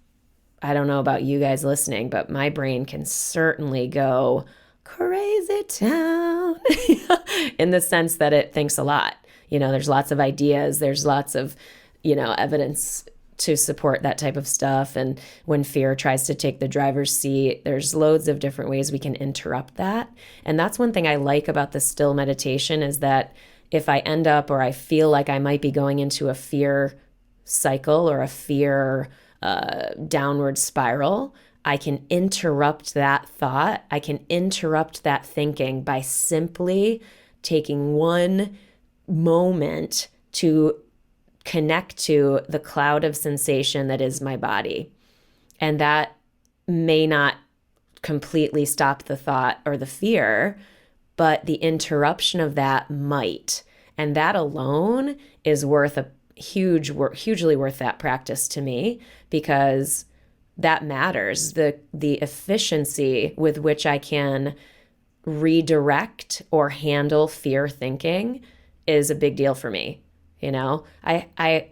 I don't know about you guys listening, but my brain can certainly go crazy town in the sense that it thinks a lot. There's lots of ideas, there's lots of, evidence to support that type of stuff. And when fear tries to take the driver's seat, there's loads of different ways we can interrupt that. And that's one thing I like about the still meditation, is that if I end up, or I feel like I might be going into a fear cycle or a fear downward spiral, I can interrupt that thought. I can interrupt that thinking by simply taking one moment to connect to the cloud of sensation that is my body. And that may not completely stop the thought or the fear, but the interruption of that might. And that alone is hugely worth that practice to me, because that matters. The efficiency with which I can redirect or handle fear thinking is a big deal for me. I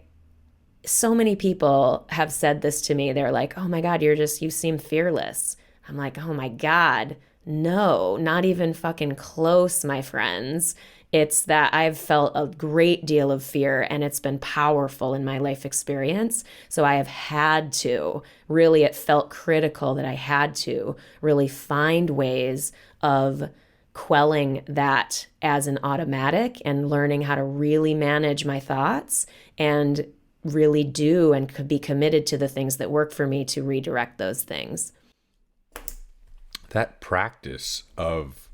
so many people have said this to me. They're like, "Oh my God, you seem fearless." I'm like, "Oh my God, no, not even fucking close, my friends." It's that I've felt a great deal of fear, and it's been powerful in my life experience. So I have had to really, it felt critical that I had to really find ways of quelling that as an automatic, and learning how to really manage my thoughts and really do and could be committed to the things that work for me to redirect those things. That practice of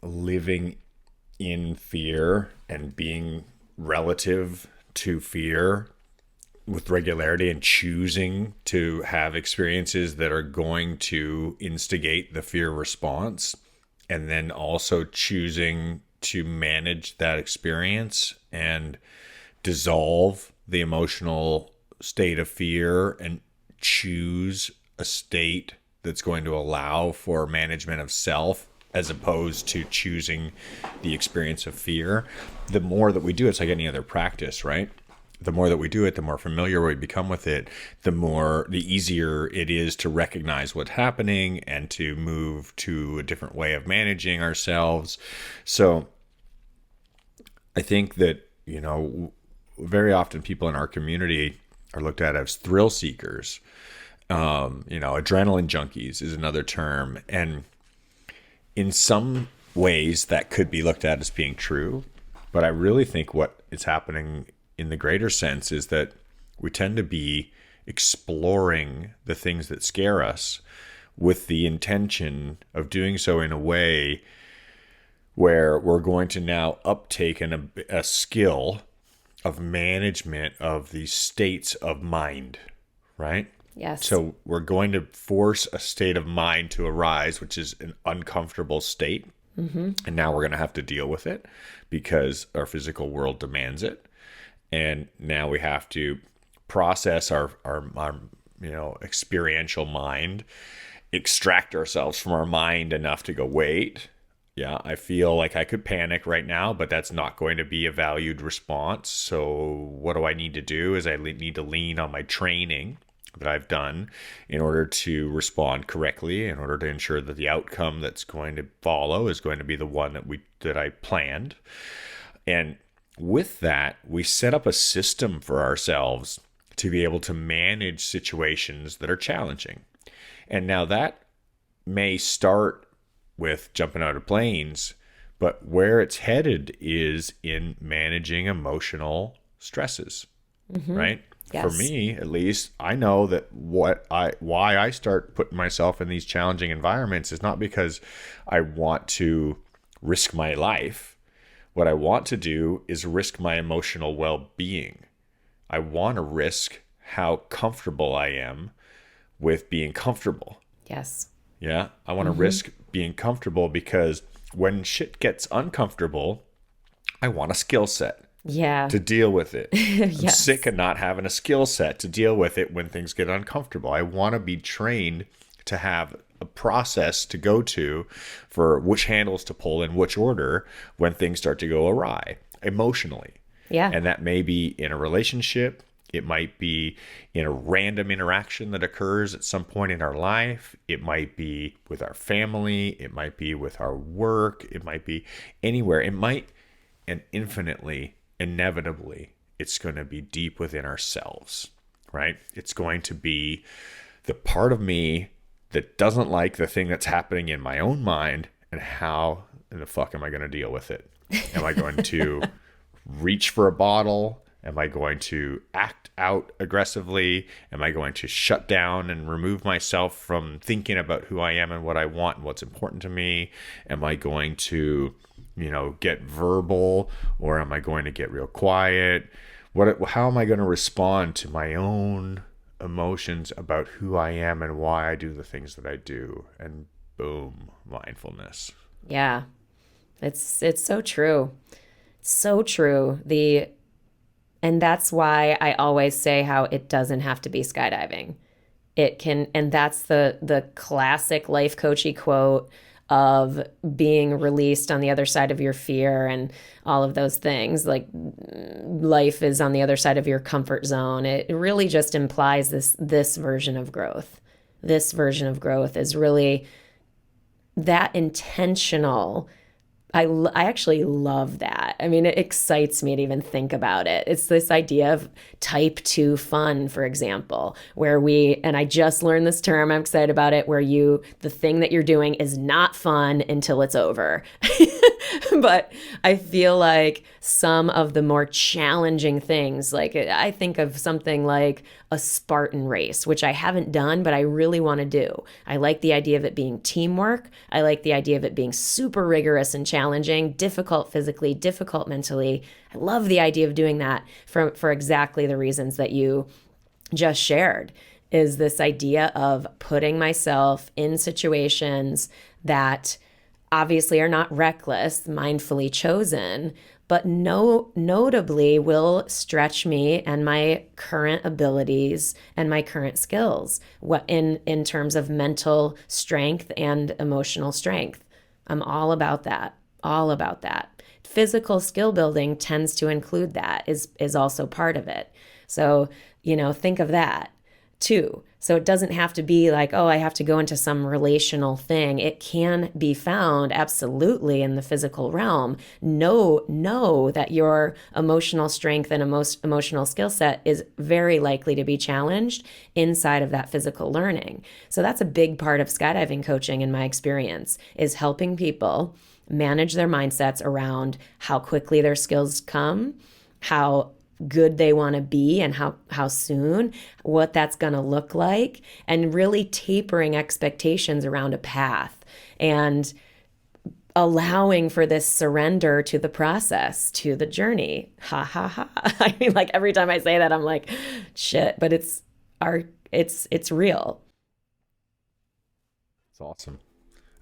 living in fear and being relative to fear with regularity, and choosing to have experiences that are going to instigate the fear response, and then also choosing to manage that experience and dissolve the emotional state of fear, and choose a state that's going to allow for management of self, as opposed to choosing the experience of fear. The more that we do, it's like any other practice, right? The more that we do it, the more familiar we become with it, the easier it is to recognize what's happening and to move to a different way of managing ourselves. So I think that, very often people in our community are looked at as thrill seekers. Adrenaline junkies is another term. And in some ways that could be looked at as being true. But I really think what is happening in the greater sense is that we tend to be exploring the things that scare us, with the intention of doing so in a way where we're going to now uptake a skill of management of these states of mind, right? Yes. So we're going to force a state of mind to arise, which is an uncomfortable state. Mm-hmm. And now we're going to have to deal with it because our physical world demands it. And now we have to process our experiential mind, extract ourselves from our mind enough to go, wait, Yeah, I feel like I could panic right now, but that's not going to be a valued response. So, what do I need to do is need to lean on my training that I've done in order to respond correctly, in order to ensure that the outcome that's going to follow is going to be the one that I planned. And with that, we set up a system for ourselves to be able to manage situations that are challenging. And now that may start with jumping out of planes, but where it's headed is in managing emotional stresses, Mm-hmm. right? For Yes. me, at least, I know that why I start putting myself in these challenging environments is not because I want to risk my life. What I want to do is risk my emotional well-being. I want to risk how comfortable I am with being comfortable. Yes. Yeah, I want to Mm-hmm. risk being comfortable because when shit gets uncomfortable, I want a skill set Yeah. to deal with it. I'm sick Yes. of not having a skill set to deal with it when things get uncomfortable. I want to be trained to have a process to go to for which handles to pull in which order when things start to go awry emotionally. Yeah. And that may be in a relationship. It might be in a random interaction that occurs at some point in our life. It might be with our family. It might be with our work. It might be anywhere. It might, and infinitely, inevitably, it's going to be deep within ourselves, right? It's going to be the part of me that doesn't like the thing that's happening in my own mind, and how in the fuck am I going to deal with it? Am I going to reach for a bottle? Am I going to act out aggressively? Am I going to shut down and remove myself from thinking about who I am and what I want and what's important to me? Am I going to, get verbal, or am I going to get real quiet? How am I going to respond to my own emotions about who I am and why I do the things that I do? And boom, mindfulness. Yeah. It's so true. So true. The And that's why I always say how it doesn't have to be skydiving. It can, and that's the classic life coachy quote of being released on the other side of your fear and all of those things. Like life is on the other side of your comfort zone. It really just implies this version of growth. This version of growth is really that intentional. I actually love that. I mean, it excites me to even think about it. It's this idea of type 2 fun, for example, where and I just learned this term, I'm excited about it, where the thing that you're doing is not fun until it's over. But I feel like some of the more challenging things, like I think of something like a Spartan race, which I haven't done, but I really want to do. I like the idea of it being teamwork. I like the idea of it being super rigorous and challenging, difficult physically, difficult mentally. I love the idea of doing that for exactly the reasons that you just shared, is this idea of putting myself in situations that obviously are not reckless, mindfully chosen, but notably will stretch me and my current abilities and my current skills in terms of mental strength and emotional strength. I'm all about that. All about that. Physical skill building tends to include that, is also part of it. So, think of that too. So it doesn't have to be like, oh, I have to go into some relational thing. It can be found absolutely in the physical realm. Know that your emotional strength and emotional skill set is very likely to be challenged inside of that physical learning. So that's a big part of skydiving coaching in my experience, is helping people manage their mindsets around how quickly their skills come, how good they want to be, and how soon, what that's going to look like, and really tapering expectations around a path and allowing for this surrender to the process, to the journey. Ha ha ha. I mean, like every time I say that, I'm like, shit, but it's real. It's awesome.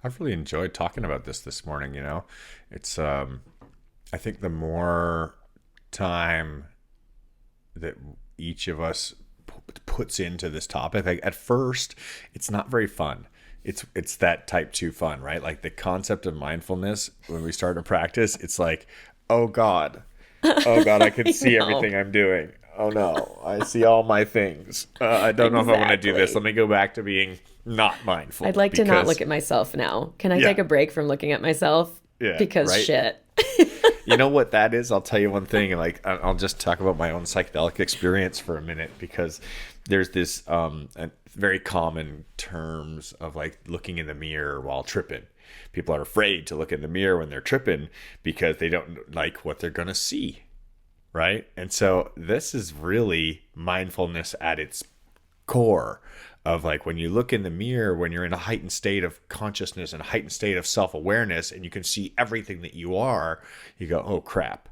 I've really enjoyed talking about this morning. It's I think the more time that each of us puts into this topic, like at first, it's not very fun. It's that type 2 fun, right? Like the concept of mindfulness when we start to practice, it's like, oh God, oh God, I can I see know. everything I'm doing. Oh no, I see all my things. I don't know if I want to do this. Let Exactly. me go back to being not I'd mindful like to not because look at myself now. Can I take yeah, a break from looking at myself? yeah, Because right. shit. You know what that is? I'll tell you one thing. Like I'll just talk about my own psychedelic experience for a minute because there's this a very common terms of like looking in the mirror while tripping. People are afraid to look in the mirror when they're tripping because they don't like what they're gonna see, right? And so this is really mindfulness at its core of like when you look in the mirror when you're in a heightened state of consciousness and a heightened state of self-awareness and you can see everything that you are, you go, oh crap,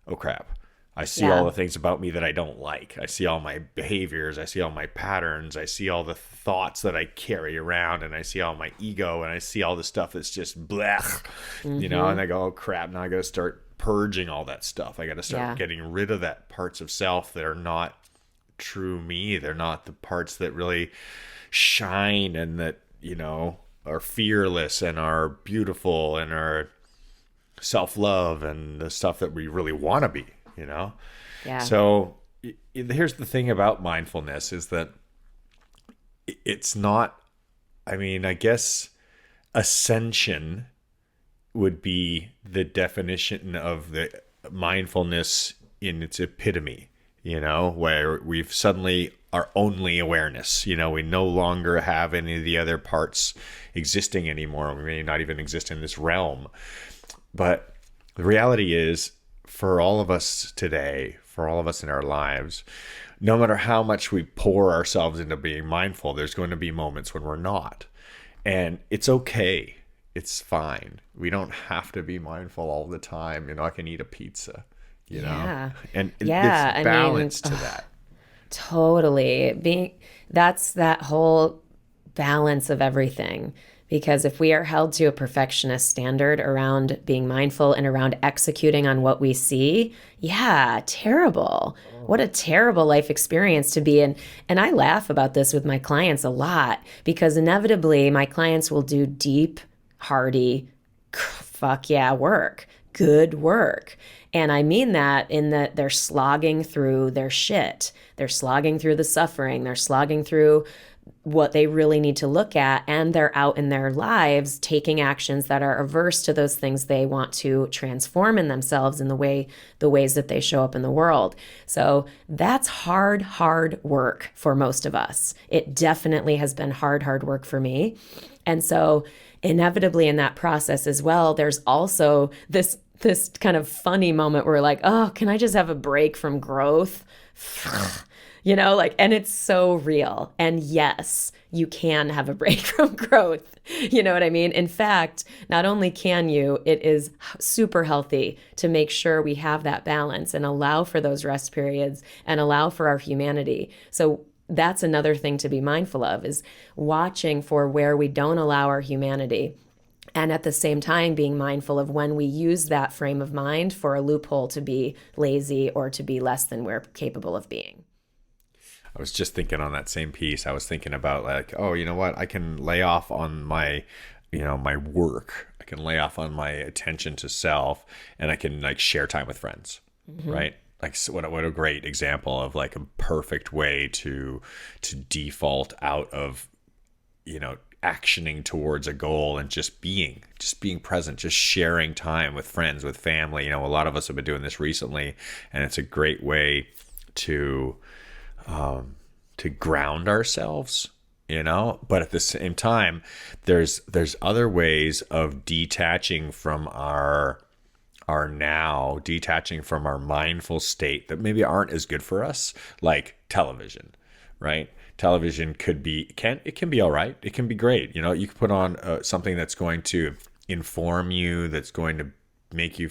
oh crap, I see all Yeah. the things about me that I don't like. I see all my behaviors, I see all my patterns, I see all the thoughts that I carry around, and I see all my ego, and I see all the stuff that's just blech, and I go, oh crap, now I gotta start purging all that stuff. I gotta start Yeah. getting rid of that parts of self that are not true me. They're not the parts that really shine and that, are fearless and are beautiful and are self love and the stuff that we really want to be. Yeah. So here's the thing about mindfulness is that it's not, I mean, I guess ascension would be the definition of the mindfulness in its epitome, where we've suddenly our only awareness. We no longer have any of the other parts existing anymore. We may not even exist in this realm. But the reality is, for all of us today, for all of us in our lives, no matter how much we pour ourselves into being mindful, there's going to be moments when we're not. And it's okay. It's fine. We don't have to be mindful all the time. I can eat a pizza. Yeah. And there's Yeah. I mean, balance to that. totally. That's that whole balance of everything. Because if we are held to a perfectionist standard around being mindful and around executing on what we see, yeah, terrible. What a terrible life experience to be in. And I laugh about this with my clients a lot because inevitably my clients will do deep, hearty, fuck yeah work, good work. And I mean that in that they're slogging through their shit. They're slogging through the suffering. They're slogging through what they really need to look at, and they're out in their lives taking actions that are averse to those things they want to transform in themselves in the ways that they show up in the world. So that's hard work for most of us. It definitely has been hard work for me. And so inevitably in that process as well, there's also this kind of funny moment where we're like, oh, can I just have a break from growth? And it's so real. And yes, you can have a break from growth. You know what I mean? In fact, not only can you, it is super healthy to make sure we have that balance and allow for those rest periods and allow for our humanity. So that's another thing to be mindful of is watching for where we don't allow our humanity. And at the same time, being mindful of when we use that frame of mind for a loophole to be lazy or to be less than we're capable of being. I was just thinking on that same piece. I was thinking about like, oh, you know what? I can lay off on my work. I can lay off on my attention to self, and I can like share time with friends, right? Like, so what a great example of like a perfect way to default out of actioning towards a goal and just being present, just sharing time with friends, with family. A lot of us have been doing this recently, and it's a great way to ground ourselves, but at the same time, there's other ways of detaching from our now, detaching from our mindful state that maybe aren't as good for us, like television, right? Television can be all right. It can be great. You can put on something that's going to inform you, that's going to make you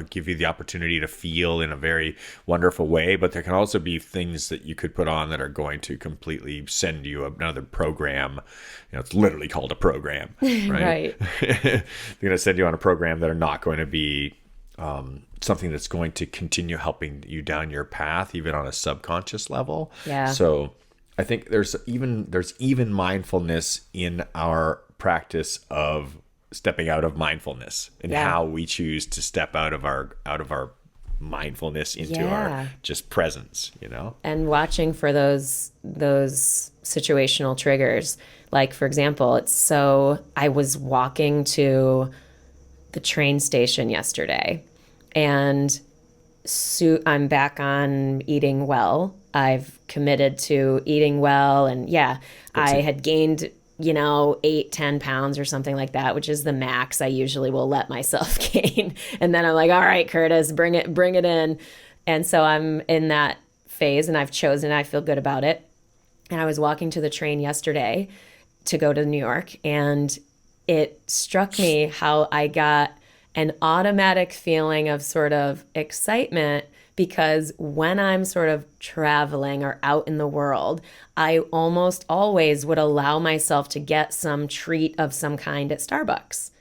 give you the opportunity to feel in a very wonderful way. But there can also be things that you could put on that are going to completely send you another program. It's literally called a program, right? Right. They're going to send you on a program that are not going to be something that's going to continue helping you down your path, even on a subconscious level. Yeah. So I think there's even mindfulness in our practice of stepping out of mindfulness and Yeah. how we choose to step out of our mindfulness into our Yeah. just presence, you know? And watching for those situational triggers. Like for example, I was walking to the train station yesterday, and I'm back on eating well. I've committed to eating well. And yeah, Good I to had gained, 8, 10 pounds or something like that, which is the max I usually will let myself gain. And then I'm like, all right, Curtis, bring it in. And so I'm in that phase, and I've chosen, I feel good about it. And I was walking to the train yesterday to go to New York, and it struck me how I got an automatic feeling of sort of excitement, because when I'm sort of traveling or out in the world, I almost always would allow myself to get some treat of some kind at Starbucks.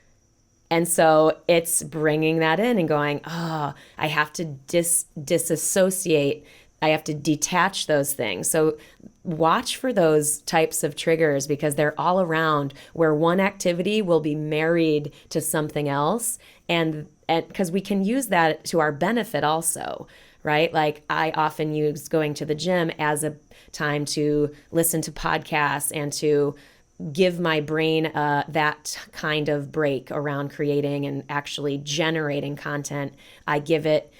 And so it's bringing that in and going, oh, I have to disassociate. I have to detach those things. So watch for those types of triggers, because they're all around, where one activity will be married to something else. And because we can use that to our benefit also, right? Like I often use going to the gym as a time to listen to podcasts and to give my brain that kind of break around creating and actually generating content. I give it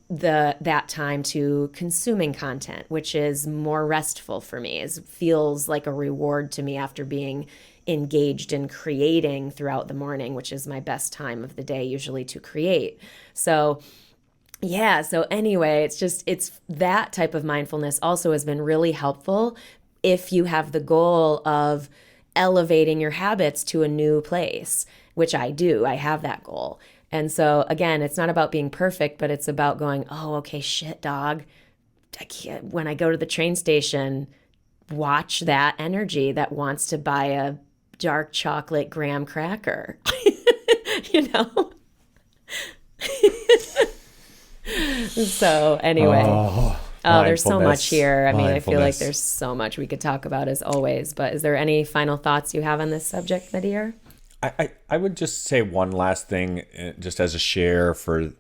that time to consuming content, which is more restful for me. It feels like a reward to me after being engaged in creating throughout the morning, which is my best time of the day usually to create. So yeah, so anyway, it's that type of mindfulness also has been really helpful if you have the goal of elevating your habits to a new place, which I do. I have that goal. And so again, it's not about being perfect, but it's about going, oh, okay, shit, dog. When I go to the train station, watch that energy that wants to buy a dark chocolate graham cracker. you know? So anyway, Oh, there's so much mindfulness. here. I mean, I feel like Mindfulness. there's so much we could talk about as always. But is there any final thoughts you have on this subject, Nadir? I would just say one last thing, just as a share for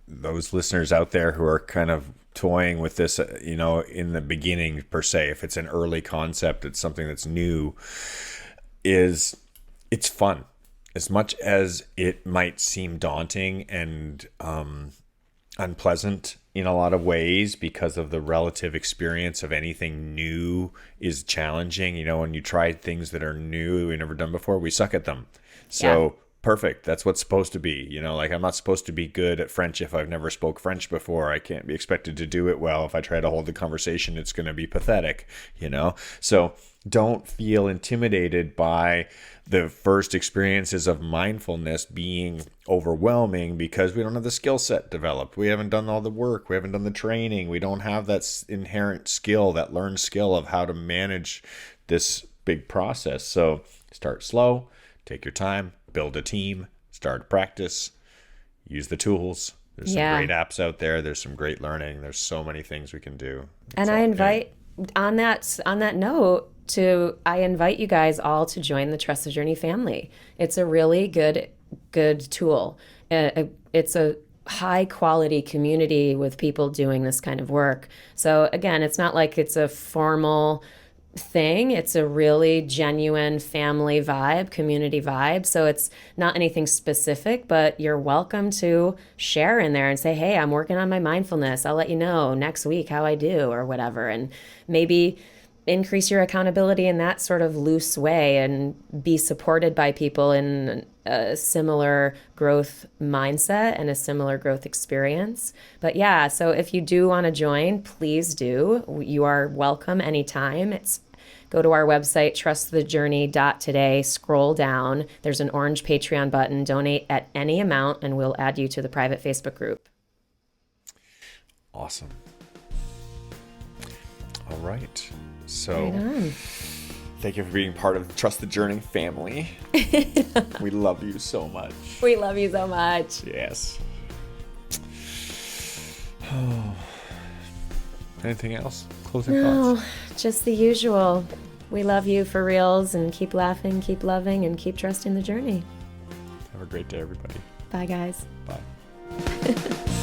those listeners out there who are kind of toying with this, in the beginning per se, if it's an early concept, it's something that's new, is it's fun. As much as it might seem daunting and unpleasant in a lot of ways, because of the relative experience of anything new is challenging. When you try things that are new we've never done before, we suck at them. So Yeah. perfect. That's what's supposed to be. Like I'm not supposed to be good at French if I've never spoke French before. I can't be expected to do it well. If I try to hold the conversation, it's going to be pathetic. So don't feel intimidated by the first experiences of mindfulness being overwhelming, because we don't have the skill set developed. We haven't done all the work. We haven't done the training. We don't have that inherent skill, that learned skill of how to manage this big process. So start slow, take your time, build a team, start practice, use the tools. There's some Yeah. great apps out there. There's some great learning. There's so many things we can do. And I invite on that note I invite you guys all to join the Trust the Journey family. It's a really good tool. It's a high quality community with people doing this kind of work. So again, it's not like it's a formal thing. It's a really genuine family vibe, community vibe. So it's not anything specific, but you're welcome to share in there and say, hey, I'm working on my mindfulness. I'll let you know next week how I do or whatever. And maybe increase your accountability in that sort of loose way and be supported by people in a similar growth mindset and a similar growth experience. But yeah, so if you do want to join, please do. You are welcome anytime. Go to our website, trustthejourney.today, scroll down. There's an orange Patreon button, donate at any amount, and we'll add you to the private Facebook group. Awesome. All right. So Right on. thank you for being part of the Trust the Journey family. We love you so much. We love you so much. Yes. Anything else? Closing No, thoughts? just the usual. We love you for reals, and keep laughing, keep loving, and keep trusting the journey. Have a great day, everybody. Bye, guys. Bye.